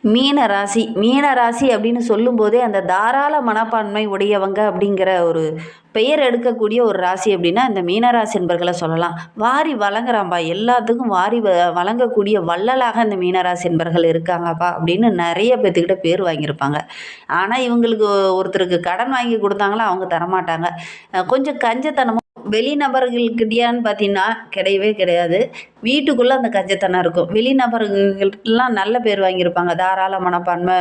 மீன ராசி அப்படின்னு சொல்லும்போதே அந்த தாராள மனப்பான்மை உடையவங்க அப்படிங்கிற ஒரு பெயர் எடுக்கக்கூடிய ஒரு ராசி அப்படின்னா இந்த மீனராசி என்பர்களை சொல்லலாம். வாரி வழங்குறான்பா, எல்லாத்துக்கும் வாரி வழங்கக்கூடிய வள்ளலாக இந்த மீனராசி என்பர்கள் இருக்காங்கப்பா அப்படின்னு நிறைய பேர்த்துக்கிட்ட பேர் வாங்கியிருப்பாங்க. ஆனால் இவங்களுக்கு ஒருத்தருக்கு கடன் வாங்கி கொடுத்தாங்களா அவங்க தரமாட்டாங்க. கொஞ்சம் கஞ்சத்தனமும் வெளிநபர்கள்கிட்டயான்னு பார்த்தீங்கன்னா கிடையவே கிடையாது. வீட்டுக்குள்ளே அந்த கஞ்சத்தனம் இருக்கும். வெளிநபர்கள்லாம் நல்ல பேர் வாங்கியிருப்பாங்க. தாராள மனப்பான்மை,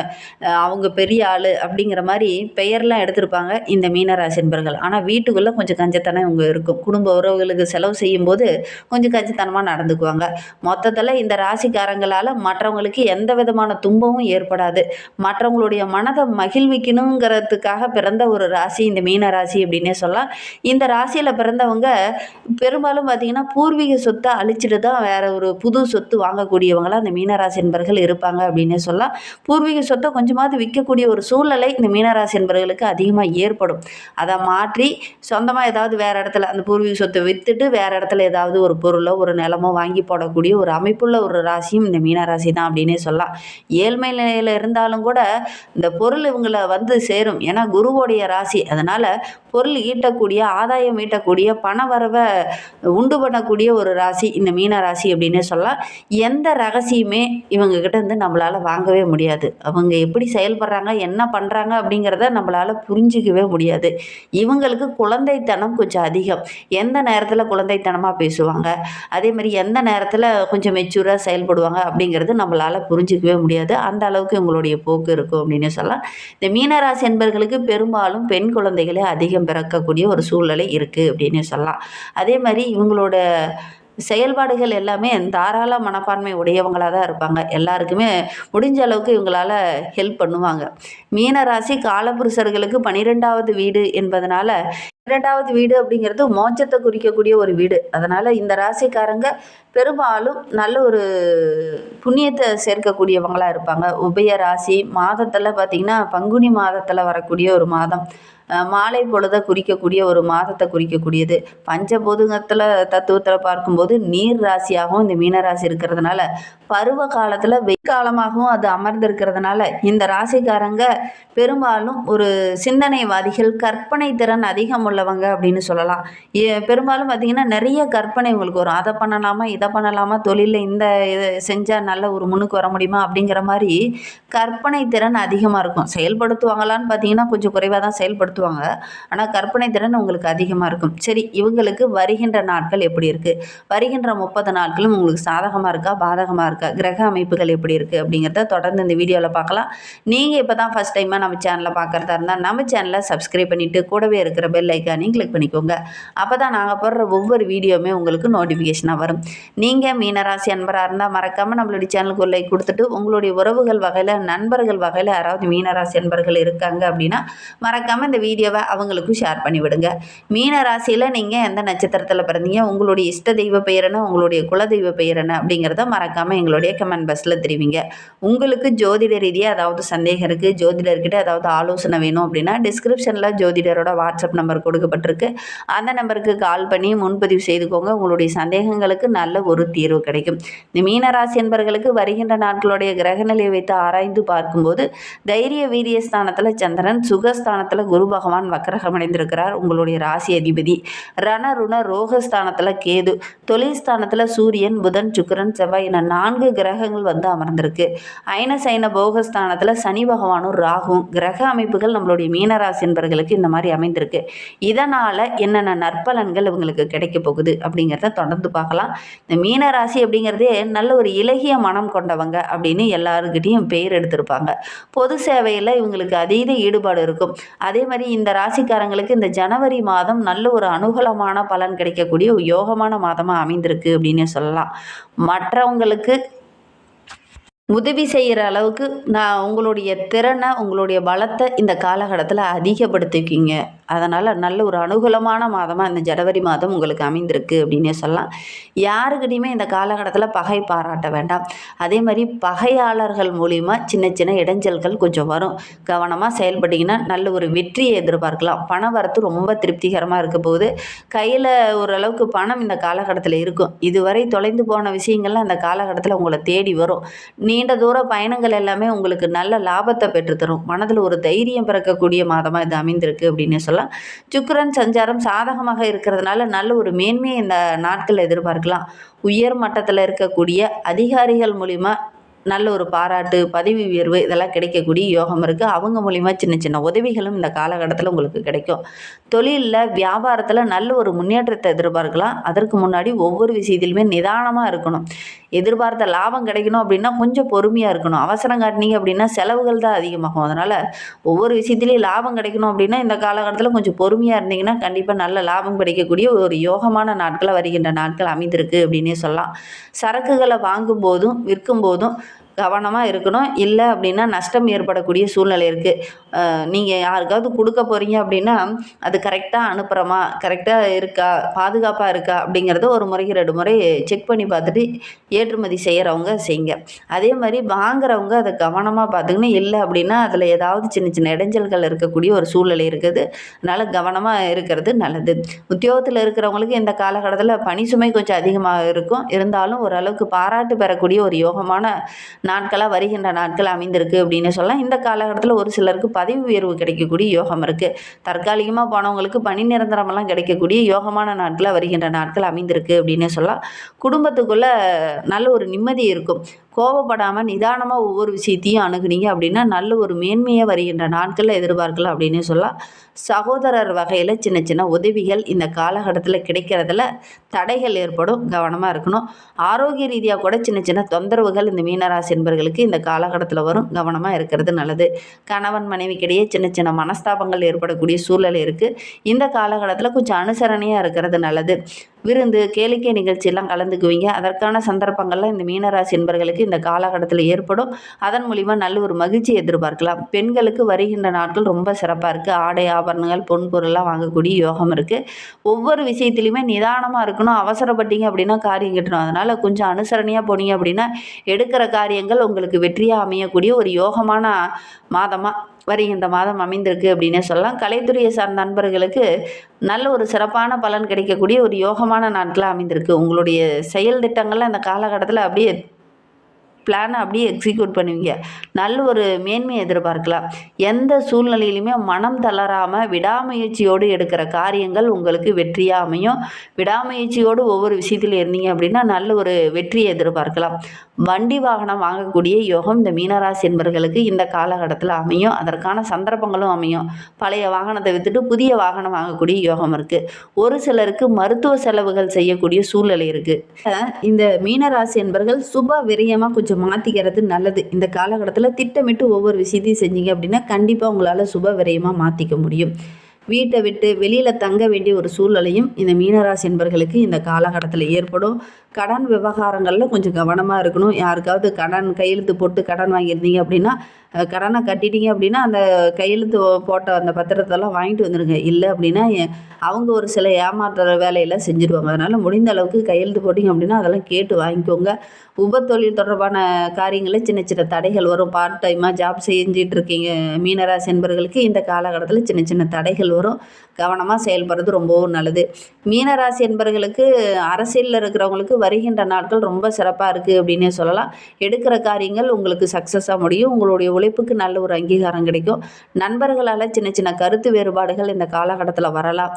அவங்க பெரிய ஆள் அப்படிங்கிற மாதிரி பெயர்லாம் எடுத்திருப்பாங்க இந்த மீனராசி என்பர்கள். ஆனால் வீட்டுக்குள்ளே கொஞ்சம் கஞ்சத்தனம் இவங்க இருக்கும். குடும்ப உறவுகளுக்கு செலவு செய்யும்போது கொஞ்சம் கஞ்சத்தனமாக நடந்துக்குவாங்க. மொத்தத்தில் இந்த ராசிக்காரங்களால் மற்றவங்களுக்கு எந்த விதமான துன்பமும் ஏற்படாது. மற்றவங்களுடைய மனதை மகிழ்விக்கணுங்கிறதுக்காக பிறந்த ஒரு ராசி இந்த மீனராசி அப்படின்னே சொல்லலாம். இந்த ராசியில் பிறந்தவங்க பெரும்பாலும் பார்த்தீங்கன்னா பூர்வீக சொத்தை அழிச்சிட்டு தான் வேற ஒரு புது சொத்து வாங்கக்கூடியவங்களாம் இந்த மீனராசி என்பர்கள் இருப்பாங்க அப்படின்னே சொல்லலாம். பூர்வீக சொத்தை கொஞ்சமாவது விற்கக்கூடிய ஒரு சூழ்நிலை இந்த மீனராசி என்பர்களுக்கு அதிகமாக ஏற்படும். அதை மாற்றி சொந்தமாக ஏதாவது வேற இடத்துல அந்த பூர்வீக சொத்தை விற்றுட்டு வேற இடத்துல ஏதாவது ஒரு பொருளோ ஒரு நிலமோ வாங்கி போடக்கூடிய ஒரு அமைப்புள்ள ஒரு ராசியும் இந்த மீனராசி தான் அப்படின்னே சொல்லலாம். ஏழ்மை நிலையில் இருந்தாலும் கூட இந்த பொருள் இவங்களை வந்து சேரும். ஏன்னா குருவோடைய ராசி, அதனால பொருள் ஈட்டக்கூடிய ஆதாயம் ஈட்டக்கூடிய பண வரவை உண்டு பண்ணக்கூடிய ஒரு ராசி இந்த மீன ராசி அப்படின்னே சொல்லலாம். எந்த ரகசியமே இவங்க கிட்ட இருந்து நம்மளால வாங்கவே முடியாது. அவங்க எப்படி செயல்படுறாங்க என்ன பண்ணுறாங்க அப்படிங்கிறத நம்மளால புரிஞ்சிக்கவே முடியாது. இவங்களுக்கு குழந்தைத்தனம் கொஞ்சம் அதிகம். எந்த நேரத்தில் குழந்தைத்தனமாக பேசுவாங்க, அதே மாதிரி எந்த நேரத்தில் கொஞ்சம் மெச்சூராக செயல்படுவாங்க அப்படிங்கிறது நம்மளால் புரிஞ்சிக்கவே முடியாது. அந்த அளவுக்கு இவங்களுடைய போக்கு இருக்கும் அப்படின்னு சொல்லலாம். இந்த மீனராசி என்பர்களுக்கு பெரும்பாலும் பெண் குழந்தைகளே அதிகம் பிறக்கக்கூடிய ஒரு சூழ்நிலை இருக்குது அப்படின்னு சொல்லலாம். அதே மாதிரி இவங்களோட செயல்பாடுகள் எல்லாமே தாராள மனப்பான்மை உடையவங்களாக தான் இருப்பாங்க. எல்லாருக்குமே முடிஞ்ச அளவுக்கு இவங்களால ஹெல்ப் பண்ணுவாங்க. மீனராசி காலபுருஷர்களுக்கு 12வது வீடு என்பதனால 2வது வீடு அப்படிங்கிறது மோட்சத்தை குறிக்கக்கூடிய ஒரு வீடு. அதனால் இந்த ராசிக்காரங்க பெரும்பாலும் நல்ல ஒரு புண்ணியத்தை சேர்க்கக்கூடியவங்களாக இருப்பாங்க. உபய ராசி மாதத்தில் பார்த்திங்கன்னா பங்குனி மாதத்தில் வரக்கூடிய ஒரு மாதம், மாலை பொழுதை குறிக்கக்கூடிய ஒரு மாதத்தை குறிக்கக்கூடியது. பஞ்சபூதத்தில் தத்துவத்தில் பார்க்கும்போது நீர் ராசியாகவும் இந்த மீனராசி இருக்கிறதுனால பருவ காலத்தில் வெய்காலமாகவும் அது அமர்ந்திருக்கிறதுனால இந்த ராசிக்காரங்க பெரும்பாலும் ஒரு சிந்தனைவாதிகள், கற்பனை திறன் அதிகம் உள்ளவங்க அப்படின்னு சொல்லலாம். பெரும்பாலும் பார்த்திங்கன்னா நிறைய கற்பனை உங்களுக்கு வரும். அதை பண்ணலாமா இதை பண்ணலாமா, தொழிலில் இந்த இதை செஞ்சால் நல்ல ஒரு முன்னுக்கு வர முடியுமா அப்படிங்கிற மாதிரி கற்பனை திறன் அதிகமாக இருக்கும். செயல்படுத்துவாங்களான்னு பார்த்தீங்கன்னா கொஞ்சம் குறைவாக தான் செயல்படுத்துவாங்க. ஆனால் கற்பனை திறன் உங்களுக்கு அதிகமாக இருக்கும். சரி, இவங்களுக்கு வருகின்ற நாட்கள் எப்படி இருக்குது, வருகின்ற 30 நாட்களும் உங்களுக்கு சாதகமாக இருக்கா பாதகமாக இருக்கா, கிரக அமைப்புகள் எப்படி இருக்குது அப்படிங்கிறத தொடர்ந்து இந்த வீடியோவில் பார்க்கலாம். நீங்கள் இப்போ தான் ஃபஸ்ட் டைமாக நம்ம சேனலை பார்க்குறதா இருந்தால் நம்ம சேனலை சப்ஸ்கிரைப் பண்ணிவிட்டு கூடவே இருக்கிற பெல் ஐக்கானையும் கிளிக் பண்ணிக்கோங்க. அப்போ தான் நாங்கள் போடுற ஒவ்வொரு வீடியோவுமே உங்களுக்கு நோட்டிஃபிகேஷனாக வரும். நீங்கள் மீனராசி அன்பராக இருந்தால் மறக்காமல் நம்மளுடைய சேனலுக்கு ஒரு லைக் கொடுத்துட்டு உங்களுடைய உறவுகள் வகையில் நண்பர்கள் வகையில் யாராவது மீனராசி அன்பர்கள் இருக்காங்க அப்படின்னா மறக்காமல் இந்த வீடியோவை அவங்களுக்கும் ஷேர் பண்ணிவிடுங்க. மீன ராசியில் நீங்கள் எந்த நட்சத்திரத்தில் பிறந்தீங்க, உங்களுடைய இஷ்ட தெய்வ பெயர் என்ன, உங்களுடைய குலதெய்வ பெயர் என்ன அப்படிங்கிறத மறக்காமல் எங்களுடைய கமெண்ட் பாக்ஸில் தெரிவிங்க. உங்களுக்கு ஜோதிட ரீதியாக ஏதாவது சந்தேகம் இருக்குது, ஜோதிடர்கிட்ட ஏதாவது ஆலோசனை வேணும் அப்படின்னா டிஸ்கிரிப்ஷனில் ஜோதிடரோட வாட்ஸ்அப் நம்பர் கொடுக்கப்பட்டிருக்கு. அந்த நம்பருக்கு கால் பண்ணி முன்பதிவு செய்துக்கோங்க. உங்களுடைய சந்தேகங்களுக்கு நல்ல ஒரு தீர்வு கிடைக்கும். இந்த மீனராசி என்பவர்களுக்கு வருகின்ற நாட்களுடைய கிரகநிலையை வைத்து ஆராய்ந்து பார்க்கும்போது தைரிய வீரிய ஸ்தானத்தில் சந்திரன், சுகஸ்தானத்தில் குரு பகவான் வக்கரகம் அடைந்திருக்கிறார். உங்களுடைய ராசி அதிபதி ரணருண ரோகஸ்தானத்தில் கேது, தொழில் ஸ்தானத்தில் சூரியன், புதன், சுக்கிரன், செவ்வாய் என 4 கிரகங்கள் வந்து அமர்ந்திருக்கு. அயன சைன போகஸ்தானத்தில் சனி பகவானும் ராகுவும் கிரக அமைப்புகள் நம்மளுடைய மீனராசி என்பவர்களுக்கு இந்த மாதிரி அமைந்திருக்கு. இதனால் என்னென்ன நற்பலன்கள் இவங்களுக்கு கிடைக்க போகுது அப்படிங்கிறத தொடர்ந்து பார்க்கலாம். இந்த மீனராசி அப்படிங்கிறதே நல்ல ஒரு இலகிய மனம் கொண்டவங்க அப்படின்னு எல்லாருக்கிட்டையும் பெயர் எடுத்திருப்பாங்க. பொது சேவையில் இவங்களுக்கு அதீத ஈடுபாடு இருக்கும். அதே மாதிரி இந்த ராசிக்காரங்களுக்கு இந்த ஜனவரி மாதம் நல்ல ஒரு அனுகூலமான பலன் கிடைக்கக்கூடிய யோகமான மாதமாக அமைந்திருக்கு அப்படின்னு சொல்லலாம். மற்றவங்களுக்கு உதவி செய்கிற அளவுக்கு உங்களுடைய திறனை, உங்களுடைய பலத்தை இந்த காலகட்டத்தில் அதிகப்படுத்திக்கிங்க. அதனால் நல்ல ஒரு அனுகூலமான மாதமாக இந்த ஜனவரி மாதம் உங்களுக்கு அமைந்திருக்கு அப்படின்னே சொல்லலாம். யாருக்கிட்டையுமே இந்த காலகட்டத்தில் பகை பாராட்ட வேண்டாம். அதே மாதிரி பகையாளர்கள் மூலிமா சின்ன சின்ன இடைஞ்சல்கள் கொஞ்சம் வரும். கவனமாக செயல்பட்டிங்கன்னா நல்ல ஒரு வெற்றியை எதிர்பார்க்கலாம். பண வரத்து ரொம்ப திருப்திகரமாக இருக்க போகுது. கையில் ஓரளவுக்கு பணம் இந்த காலகட்டத்தில் இருக்கும். இதுவரை தொலைந்து போன விஷயங்கள்லாம் இந்த காலகட்டத்தில் உங்களை தேடி வரும். நீண்ட தூர பயணங்கள் எல்லாமே உங்களுக்கு நல்ல லாபத்தை பெற்றுத்தரும். மனதில் ஒரு தைரியம் பிறக்கக்கூடிய மாதமாக இது அமைந்திருக்கு அப்படின்னு சொல்லலாம். சுக்கிரன் சஞ்சாரம் சாதகமாக இருக்கிறதுனால நல்ல ஒரு மேன்மையை இந்த நாட்கள் எதிர்பார்க்கலாம். உயர் மட்டத்தில் இருக்கக்கூடிய அதிகாரிகள் மூலிமா நல்ல ஒரு பாராட்டு, பதவி உயர்வு இதெல்லாம் கிடைக்கக்கூடிய யோகம் இருக்குது. அவங்க மூலிமா சின்ன சின்ன உதவிகளும் இந்த காலகட்டத்தில் உங்களுக்கு கிடைக்கும். தொழிலில், வியாபாரத்தில் நல்ல ஒரு முன்னேற்றத்தை எதிர்பார்க்கலாம். அதற்கு முன்னாடி ஒவ்வொரு விஷயத்திலுமே நிதானமாக இருக்கணும். எதிர்பார்த்த லாபம் கிடைக்கணும் அப்படின்னா கொஞ்சம் பொறுமையாக இருக்கணும். அவசரம் காட்டினீங்க அப்படின்னா செலவுகள் தான் அதிகமாகும். அதனால் ஒவ்வொரு விஷயத்துலேயும் லாபம் கிடைக்கணும் அப்படின்னா இந்த காலகட்டத்தில் கொஞ்சம் பொறுமையாக இருந்தீங்கன்னா கண்டிப்பாக நல்ல லாபம் கிடைக்கக்கூடிய ஒரு யோகமான நாட்களை வருகின்ற நாட்கள் அமைந்திருக்கு அப்படின்னே சொல்லலாம். சரக்குகளை வாங்கும் போதும் விற்கும் போதும் கவனமாக இருக்கணும். இல்லை அப்படின்னா நஷ்டம் ஏற்படக்கூடிய சூழ்நிலை இருக்குது. நீங்கள் யாருக்காவது கொடுக்க போகிறீங்க அப்படின்னா அது கரெக்டாக அனுப்புகிறோமா, கரெக்டாக இருக்கா, பாதுகாப்பாக இருக்கா அப்படிங்கிறத ஒரு முறைக்கு 2 முறை செக் பண்ணி பார்த்துட்டு ஏற்றுமதி செய்கிறவங்க செய்யுங்க. அதே மாதிரி வாங்குறவங்க அதை கவனமாக பார்த்துக்கணும். இல்லை அப்படின்னா அதில் ஏதாவது சின்ன சின்ன இடைஞ்சல்கள் இருக்கக்கூடிய ஒரு சூழ்நிலை இருக்குது. அதனால் கவனமாக இருக்கிறது நல்லது. உத்தியோகத்தில் இருக்கிறவங்களுக்கு இந்த காலகட்டத்தில் பணி சுமை கொஞ்சம் அதிகமாக இருக்கும். இருந்தாலும் ஓரளவுக்கு பாராட்டு பெறக்கூடிய ஒரு யோகமான நாட்களாக வருகின்ற நாட்கள் அமைந்திருக்கு அப்படின்னு சொல்லலாம். இந்த காலகட்டத்தில் ஒரு சிலருக்கு பதவி உயர்வு கிடைக்கக்கூடிய யோகம் இருக்குது. தற்காலிகமாக போனவங்களுக்கு பணி நிரந்தரமெல்லாம் கிடைக்கக்கூடிய யோகமான நாட்களாக வருகின்ற நாட்கள் அமைந்திருக்கு அப்படின்னு சொல்லலாம். குடும்பத்துக்குள்ளே நல்ல ஒரு நிம்மதி இருக்கும். கோபப்படாமல் நிதானமாக ஒவ்வொரு விஷயத்தையும் அணுகுனீங்க அப்படின்னா நல்ல ஒரு மேன்மையாக வருகின்ற நாட்களில் எதிர்பார்க்கலாம் அப்படின்னு சொல்லலாம். சகோதரர் வகையில் சின்ன சின்ன உதவிகள் இந்த காலகட்டத்தில் கிடைக்கிறதுல தடைகள் ஏற்படும். கவனமாக இருக்கணும். ஆரோக்கிய ரீதியாக கூட சின்ன சின்ன தொந்தரவுகள் இந்த மீனராசி என்பவர்களுக்கு இந்த காலகட்டத்தில் வரும். கவனமாக இருக்கிறது நல்லது. கணவன் மனைவிக்கிடையே சின்ன சின்ன மனஸ்தாபங்கள் ஏற்படக்கூடிய சூழ்நிலை இருக்குது. இந்த காலகட்டத்தில் கொஞ்சம் அனுசரணையாக இருக்கிறது நல்லது. விருந்து, கேளிக்கை நிகழ்ச்சியெல்லாம் கலந்துக்குவீங்க. அதற்கான சந்தர்ப்பங்கள்லாம் இந்த மீனராசி என்பவர்களுக்கு இந்த காலகட்டத்தில் ஏற்படும். அதன் மூலிமா நல்ல ஒரு மகிழ்ச்சி எதிர்பார்க்கலாம். பெண்களுக்கு வருகின்ற நாட்கள் ரொம்ப சிறப்பாக இருக்குது. ஆடை ஆபரணங்கள், பொன் பொருள்லாம் வாங்கக்கூடிய யோகம் இருக்குது. ஒவ்வொரு விஷயத்துலையுமே நிதானமாக இருக்கணும். அவசரப்பட்டீங்க அப்படின்னா காரியம் கட்டணும். அதனால் கொஞ்சம் அனுசரணையாக போனீங்க அப்படின்னா எடுக்கிற காரியங்கள் உங்களுக்கு வெற்றியாக அமையக்கூடிய ஒரு யோகமான மாதமாக வருகின்ற மாதம் அமைந்திருக்கு அப்படின்னே சொல்லலாம். கலைத்துறையை சார்ந்த நண்பர்களுக்கு நல்ல ஒரு சிறப்பான பலன் கிடைக்கக்கூடிய ஒரு யோகமான நாட்களாக அமைந்திருக்கு. உங்களுடைய செயல் திட்டங்கள்லாம் இந்த காலகட்டத்தில் அப்படியே பிளானை அப்படியே எக்ஸிக்யூட் பண்ணுவீங்க. நல்ல ஒரு மேன்மையை எதிர்பார்க்கலாம். எந்த சூழ்நிலையிலுமே மனம் தளராமல் விடாமுயற்சியோடு எடுக்கிற காரியங்கள் உங்களுக்கு வெற்றியாக அமையும். விடாமுயற்சியோடு ஒவ்வொரு விஷயத்தில் இருந்தீங்க அப்படின்னா நல்ல ஒரு வெற்றியை எதிர்பார்க்கலாம். வண்டி வாகனம் வாங்கக்கூடிய யோகம் இந்த மீனராசி என்பவர்களுக்கு இந்த காலகட்டத்தில் அமையும். அதற்கான சந்தர்ப்பங்களும் அமையும். பழைய வாகனத்தை விற்றுட்டு புதிய வாகனம் வாங்கக்கூடிய யோகம் இருக்குது. ஒரு சிலருக்கு மருத்துவ செலவுகள் செய்யக்கூடிய சூழ்நிலை இருக்குது. இந்த மீனராசி என்பவர்கள் சுப விரயமாக கொஞ்சம் மாற்றிக்கிறது நல்லது. இந்த காலகட்டத்தில் திட்டமிட்டு ஒவ்வொரு விஷயத்தையும் செஞ்சீங்க அப்படின்னா கண்டிப்பாக உங்களால் சுப விரயமாக மாற்றிக்க முடியும். வீட்டை விட்டு வெளியில் தங்க வேண்டிய ஒரு சூழ்நிலையும் இந்த மீனராசி என்பவர்களுக்கு இந்த காலகட்டத்தில் ஏற்படும். கடன் விவகாரங்களில் கொஞ்சம் கவனமாக இருக்கணும். யாருக்காவது கடன் கையெழுத்து போட்டு கடன் வாங்கியிருந்தீங்க அப்படின்னா கடனை கட்டிட்டீங்க அப்படின்னா அந்த கையெழுத்து போட்ட அந்த பத்திரத்தெல்லாம் வாங்கிட்டு வந்துடுங்க. இல்லை அப்படின்னா அவங்க ஒரு சில ஏமாற்றுற வேலையெல்லாம் செஞ்சுருவாங்க. அதனால் முடிந்த அளவுக்கு கையெழுத்து போட்டிங்க அப்படின்னா அதெல்லாம் கேட்டு வாங்கிக்கோங்க. உபத்தொழில் தொடர்பான காரியங்களில் சின்ன சின்ன தடைகள் வரும். பார்ட் டைமாக ஜாப் செஞ்சிட்டு இருக்கீங்க மீனராசி என்பவர்களுக்கு இந்த காலகட்டத்தில் சின்ன சின்ன தடைகள் வரும். கவனமாக செயல்படுறது ரொம்பவும் நல்லது. மீனராசி என்பவர்களுக்கு அரசியலில் இருக்கிறவங்களுக்கு வருகின்ற நாட்கள் ரொம்ப சிறப்பாக இருக்குது அப்படின்னே சொல்லலாம். எடுக்கிற காரியங்கள் உங்களுக்கு சக்ஸஸாக முடியும். உங்களுடைய உழைப்புக்கு நல்ல ஒரு அங்கீகாரம் கிடைக்கும். நண்பர்களால் சின்ன சின்ன கருத்து வேறுபாடுகள் இந்த காலகட்டத்தில் வரலாம்.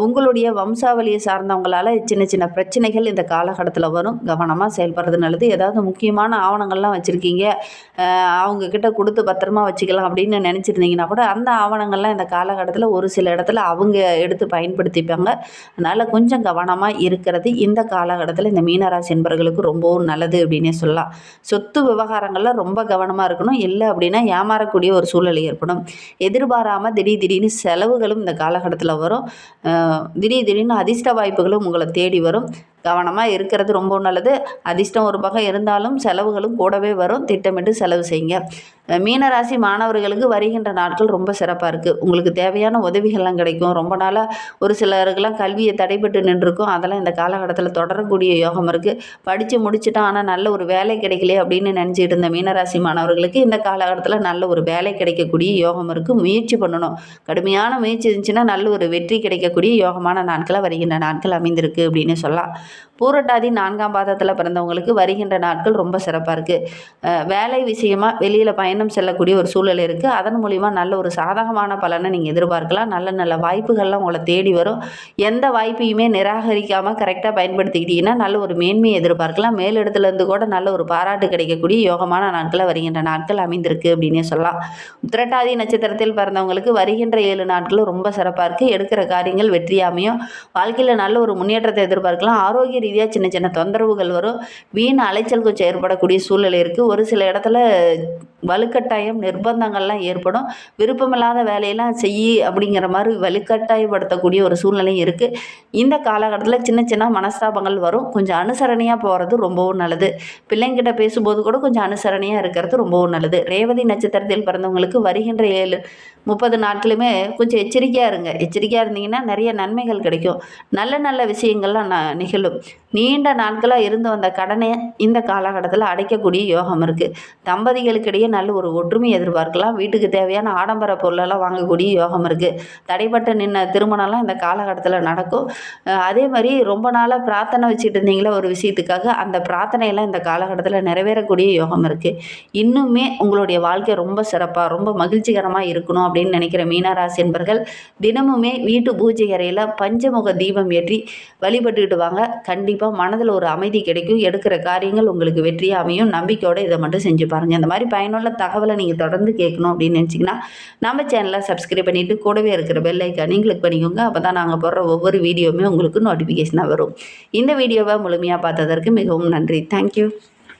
உங்களுடைய வம்சாவளியை சார்ந்தவங்களால் சின்ன சின்ன பிரச்சனைகள் இந்த காலகட்டத்தில் வரும். கவனமாக செயல்படுறது நல்லது. ஏதாவது முக்கியமான ஆவணங்கள்லாம் வச்சுருக்கீங்க, அவங்கக்கிட்ட கொடுத்து பத்திரமா வச்சுக்கலாம் அப்படின்னு நினச்சிருந்தீங்கன்னா கூட அந்த ஆவணங்கள்லாம் இந்த காலகட்டத்தில் ஒரு சில இடத்துல அவங்க எடுத்து பயன்படுத்திப்பாங்க. அதனால் கொஞ்சம் கவனமாக இருக்கிறது இந்த காலகட்டத்தில் இந்த மீனராசி என்பவர்களுக்கு ரொம்பவும் நல்லது அப்படின்னே சொல்லலாம். சொத்து விவகாரங்களில் ரொம்ப கவனமாக இருக்கணும். இல்லை அப்படின்னா ஏமாறக்கூடிய ஒரு சூழ்நிலை ஏற்படும். எதிர்பாராமல் திடீர்னு செலவுகளும் இந்த காலகட்டத்தில் வரும். திடீர்னு அதிர்ஷ்ட வாய்ப்புகளும் உங்களை தேடி வரும். கவனமாக இருக்கிறது ரொம்ப நல்லது. அதிர்ஷ்டம் ஒரு பக்கம் இருந்தாலும் செலவுகளும் கூடவே வரும். திட்டமிட்டு செலவு செய்யுங்க. மீனராசி மாணவர்களுக்கு வருகின்ற நாட்கள் ரொம்ப சிறப்பாக இருக்குது. உங்களுக்கு தேவையான உதவிகள்லாம் கிடைக்கும். ரொம்ப நாளாக ஒரு சிலருக்கெல்லாம் கல்வியை தடைபட்டு நின்றுருக்கும். அதெல்லாம் இந்த காலகட்டத்தில் தொடரக்கூடிய யோகம் இருக்குது. படித்து முடிச்சுட்டோம் ஆனால் நல்ல ஒரு வேலை கிடைக்கலையே அப்படின்னு நினச்சிட்டு இருந்த மீனராசி மாணவர்களுக்கு இந்த காலகட்டத்தில் நல்ல ஒரு வேலை கிடைக்கக்கூடிய யோகம் இருக்குது. முயற்சி பண்ணணும். கடுமையான முயற்சி இருந்துச்சுன்னா நல்ல ஒரு வெற்றி கிடைக்கக்கூடிய யோகமான நாட்களாக வருகின்ற நாட்கள் அமைந்திருக்கு அப்படின்னு சொல்லலாம். பூரட்டாதி 4ஆம் பாதத்தில் பிறந்தவங்களுக்கு வருகின்ற நாட்கள் ரொம்ப சிறப்பாக இருக்குது. வேலை விஷயமாக வெளியில் பயணம் செல்லக்கூடிய ஒரு சூழல் இருக்குது. அதன் மூலிமா நல்ல ஒரு சாதகமான பலனை நீங்கள் எதிர்பார்க்கலாம். நல்ல நல்ல வாய்ப்புகள்லாம் உங்களை தேடி வரும். எந்த வாய்ப்பையுமே நிராகரிக்காமல் கரெக்டாக பயன்படுத்திக்கிட்டீங்கன்னா நல்ல ஒரு மேன்மையை எதிர்பார்க்கலாம். மேலிடத்துலேருந்து கூட நல்ல ஒரு பாராட்டு கிடைக்கக்கூடிய யோகமான நாட்களை வருகின்ற நாட்கள் அமைந்திருக்கு அப்படின்னே சொல்லலாம். உத்திரட்டாதி நட்சத்திரத்தில் பிறந்தவங்களுக்கு வருகின்ற 7 நாட்களும் ரொம்ப சிறப்பாக இருக்குது. எடுக்கிற காரியங்கள் வெற்றியாமையும் வாழ்க்கையில் நல்ல ஒரு முன்னேற்றத்தை எதிர்பார்க்கலாம். ஆரோக்கிய ரீதியாக சின்ன சின்ன தொந்தரவுகள் வரும். வீண் அலைச்சல் கொஞ்சம் ஏற்படக்கூடிய சூழ்நிலை இருக்குது. ஒரு சில இடத்துல வலுக்கட்டாயம் நிர்பந்தங்கள்லாம் ஏற்படும். விருப்பமில்லாத வேலையெல்லாம் அப்படிங்கிற மாதிரி வலுக்கட்டாயப்படுத்தக்கூடிய ஒரு சூழ்நிலையும் இருக்குது. இந்த காலகட்டத்தில் சின்ன சின்ன மனஸ்தாபங்கள் வரும். கொஞ்சம் அனுசரணையாக போகிறது ரொம்பவும் நல்லது. பிள்ளைங்கிட்ட பேசும்போது கூட கொஞ்சம் அனுசரணையாக இருக்கிறது ரொம்பவும் நல்லது. ரேவதி நட்சத்திரத்தில் பிறந்தவங்களுக்கு வருகின்ற 30 நாட்களுமே கொஞ்சம் எச்சரிக்கையாக இருங்க. எச்சரிக்கையாக இருந்தீங்கன்னா நிறைய நன்மைகள் கிடைக்கும். நல்ல நல்ல விஷயங்கள்லாம் நிகழும். நீண்ட நாட்களாக இருந்து வந்த கடனை இந்த காலகட்டத்தில் அடைக்கக்கூடிய யோகம் இருக்குது. தம்பதிகளுக்கிடையே நல்ல ஒரு ஒற்றுமை எதிர்பார்க்கலாம். வீட்டுக்கு தேவையான ஆடம்பர பொருளெல்லாம் வாங்கக்கூடிய யோகம் இருக்குது. தடைப்பட்டு நின்ன திருமணம்லாம் இந்த காலகட்டத்தில் நடக்கும். அதே மாதிரி ரொம்ப நாளாக பிரார்த்தனை வச்சுட்டு இருந்தீங்களே ஒரு விஷயத்துக்காக, அந்த பிரார்த்தனையெல்லாம் இந்த காலகட்டத்தில் நிறைவேறக்கூடிய யோகம் இருக்குது. இன்னுமே உங்களுடைய வாழ்க்கை ரொம்ப சிறப்பாக ரொம்ப மகிழ்ச்சிகரமாக இருக்கணும் அப்படின்னு நினைக்கிற மீனராசி என்பர்கள் தினமுமே வீட்டு பூஜை அறையில் பஞ்சமுக தீபம் ஏற்றி வழிபட்டுக்கிட்டு வாங்க. கண்டிப்பாக மனதில் ஒரு அமைதி கிடைக்கும். எடுக்கிற காரியங்கள் உங்களுக்கு வெற்றியாக அமையும். நம்பிக்கையோடு இதை மட்டும் செஞ்சு பாருங்கள். இந்த மாதிரி பயனுள்ள தகவலை நீங்கள் தொடர்ந்து கேட்கணும் அப்படின்னு நினச்சிங்கன்னா நம்ம சேனலை சப்ஸ்கிரைப் பண்ணிவிட்டு கூடவே இருக்கிற பெல் ஐக்கானையும் கிளிக் பண்ணிக்கோங்க. அப்போ தான் நாங்கள் போடுற ஒவ்வொரு வீடியோவுமே உங்களுக்கு நோட்டிஃபிகேஷனாக வரும். இந்த வீடியோவை முழுமையாக பார்த்ததற்கு மிகவும் நன்றி. தேங்க்யூ.